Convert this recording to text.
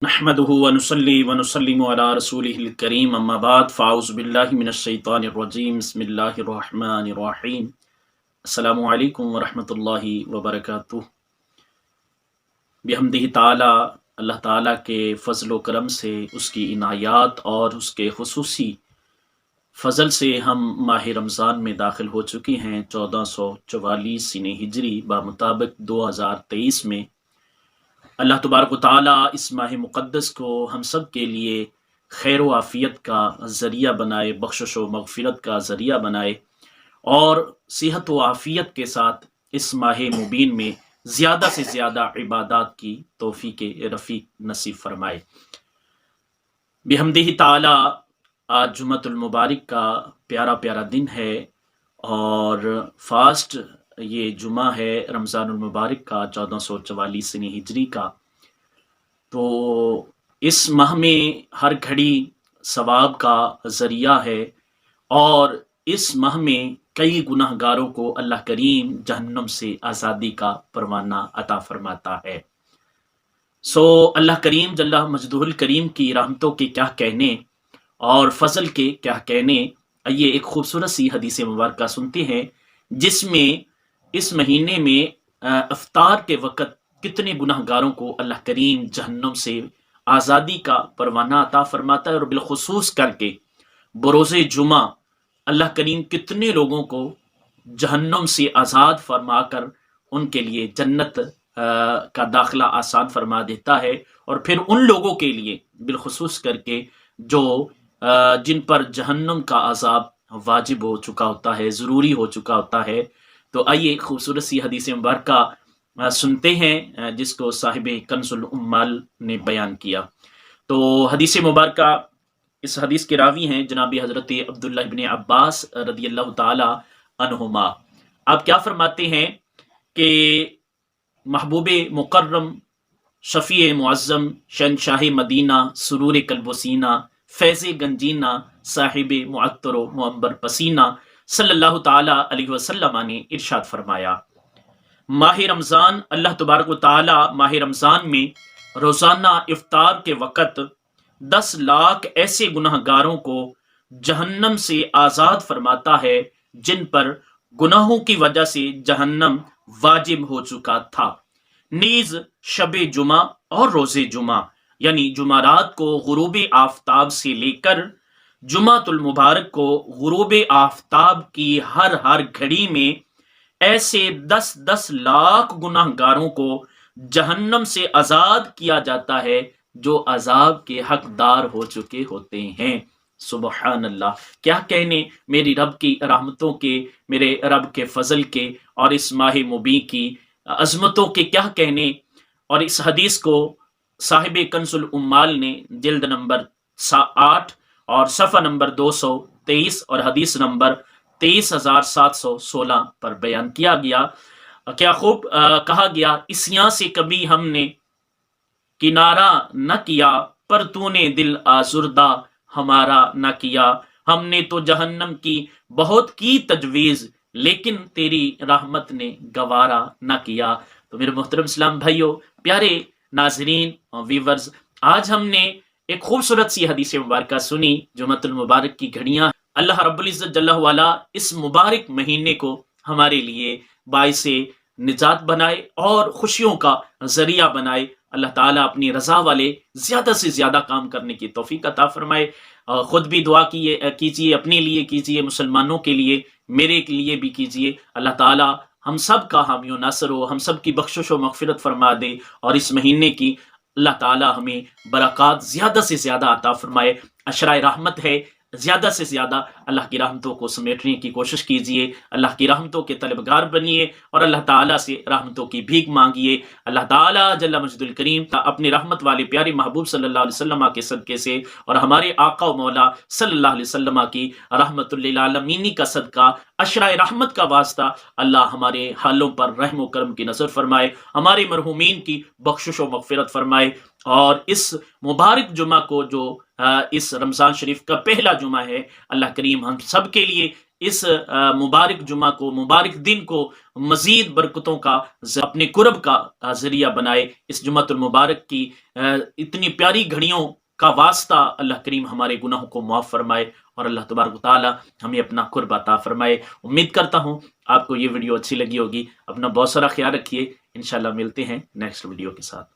नहमदुहु व नुसल्ली व नुसल्लिमु अला रसूलिहिल करीम अम्मा बाद फ़ाऊज़ु बिल्लाहि मिनश शैतानिर रजीम बिस्मिल्लाहिर रहमानिर रहीम अस्सलामु अलैकुम व रहमतुल्लाहि व बरकातुहू। बिहम्दिही ताला, अल्लाह ताला के फ़ज़ल व करम से, उसकी इनायात और उसके खुसूसी फ़ज़ल से हम माह रमज़ान में दाखिल हो चुके हैं। 1444 सीने हिजरी बामुताबिक 2023 में अल्लाह तबारक व तआला इस माह मुक़द्दस को हम सब के लिए खैर व आफ़ियत का ज़रिया बनाए, बख्शिश व मग़फ़िरत का ज़रिया बनाए और सेहत व आफ़ियत के साथ इस माह मुबीन में ज़्यादा से ज़्यादा इबादत की तौफ़ीक़ रफ़ीक नसीब फ़रमाए। बिहम्दिही ताला आज जुम्मतुल मुबारक का प्यारा प्यारा दिन है और फास्ट ये जुमा है रमज़ानुल मुबारक का 1444 सनी हिजरी का। तो इस माह में हर घड़ी सवाब का ज़रिया है और इस माह में कई गुनाहगारों को अल्लाह करीम जहन्नम से आज़ादी का परवाना अता फरमाता है। अल्लाह करीम जल्ला मजदूहुल करीम की रहमतों के क्या कहने और फजल के क्या कहने। ये एक खूबसूरत सी हदीस मुबारक सुनते हैं जिसमें इस महीने में इफ्तार के वक़्त कितने गुनाहगारों को अल्लाह करीम जहन्नम से आज़ादी का परवाना अता फरमाता है और बिलखुसूस करके बरोज़े जुमा अल्लाह करीम कितने लोगों को जहन्नम से आज़ाद फरमा कर उनके लिए जन्नत का दाखिला आसान फरमा देता है। और फिर उन लोगों के लिए बिलखुसूस करके जो जिन पर जहन्नम का अज़ाब वाजिब हो चुका होता है, ज़रूरी हो चुका होता है। तो आइए खूबसूरत सी हदीस मुबारक सुनते हैं जिसको साहिब कंजुल उम्माल ने बयान किया। तो हदीस मुबारक, इस हदीस के रावी हैं जनाबी हज़रत अब्दुल्ला इब्न अब्बास रदियल्लाहु ताला अन्हुमा। आप क्या फरमाते हैं कि महबूब मुकर्रम, शफ़ी मुअज़्ज़म, शहंशाह मदीना, सुरूर कल्ब सीना, फैज़ गंजीना, साहिब मुअत्तर मुअंबर पसीना सल्लल्लाहु ताला अलैहि वसल्लम ने इरशाद फरमाया, माह रमज़ान, अल्लाह तबारक व ताला माह रमज़ान में रोज़ाना इफ्तार के वक़्त 10 लाख ऐसे गुनाहगारों को जहन्नम से आज़ाद फरमाता है जिन पर गुनाहों की वजह से जहन्नम वाजिब हो चुका था। नीज़ शबे जुमा और रोज़े जुमा यानी जुमारात को गुरूब आफ्ताब से लेकर जुमातुल मुबारक को गुरूब आफ्ताब की हर घड़ी में ऐसे 10-10 लाख गुनाहगारों को जहन्नम से आज़ाद किया जाता है जो अजाब के हकदार हो चुके होते हैं। सुबहान अल्लाह, क्या कहने मेरी रब की रहमतों के, मेरे रब के फजल के और इस माह मुबी की अजमतों के क्या कहने। और इस हदीस को साहिब कंजुल उम्माल ने जिल्द नंबर 8 और सफ़ा नंबर 223 और हदीस नंबर 23,716 पर बयान किया गया। क्या खूब कहा गया, इसियां से कभी हमने किनारा न किया पर तूने दिल आज़ुर्दा हमारा न किया। हमने तो जहन्नम की बहुत की तजवीज़ लेकिन तेरी रहमत ने गवारा न किया। तो मेरे मोहतरम इस्लाम भाइयों, प्यारे नाजरीन और व्यूवर्स, आज हमने एक खूबसूरत सी हदीस मुबारक सुनी। जुम्मतुल मुबारक की घड़ियां अल्लाह रब्बुल इज़्ज़त जल्ला वाला इस मुबारक महीने को हमारे लिए बाइसे निजात बनाए और खुशियों का जरिया बनाए। अल्लाह ताला अपनी रज़ा वाले ज़्यादा से ज़्यादा काम करने की तौफीक अता फरमाए। खुद भी दुआ कीजिए, अपने लिए कीजिए, मुसलमानों के लिए, मेरे लिए भी कीजिए। अल्लाह ताला हम सब का हामी व नासर हो, हम सब की बख्शिश व मग़फ़िरत फरमा दे और इस महीने की अल्लाह ताला हमें बरक़ात ज़्यादा से ज़्यादा अता फरमाए। अशराए रहमत है, ज़्यादा से ज़्यादा अल्लाह की रहमतों को समेटने की कोशिश कीजिए, अल्लाह की रहमतों के तलबगार बनिए और अल्लाह ताला से रहमतों की भीख मांगिए। अल्लाह ताला जल्ला मजदुल करीम अपनी रहमत वाले प्यारे महबूब सल्लल्लाहु अलैहि वसल्लम के सदके से और हमारे आका व मौला सल्लल्लाहु अलैहि वसल्लम की रहमतुल लिल आलमीन का सदका, अशराए रहमत का वास्ता, अल्लाह हमारे हालों पर रहम व करम की नज़र फरमाए, हमारे मरहूमीन की बख्शिश व मग़फ़िरत फरमाए। और इस मुबारक जुमा को जो इस रमज़ान शरीफ का पहला जुमा है, अल्लाह करीम हम सब के लिए اس مبارک جمعہ کو، مبارک دن کو مزید برکتوں کا، اپنے قرب کا ذریعہ بنائے۔ اس جمعۃ المبارک کی اتنی پیاری گھڑیوں کا واسطہ اللہ کریم ہمارے گناہوں کو معاف فرمائے، اور اللہ تبارک و تعالی ہمیں اپنا قرب عطا فرمائے۔ امید کرتا ہوں آپ کو یہ ویڈیو اچھی لگی ہوگی۔ اپنا بہت سارا خیال رکھیے، انشاءاللہ ملتے ہیں نیکسٹ ویڈیو کے ساتھ۔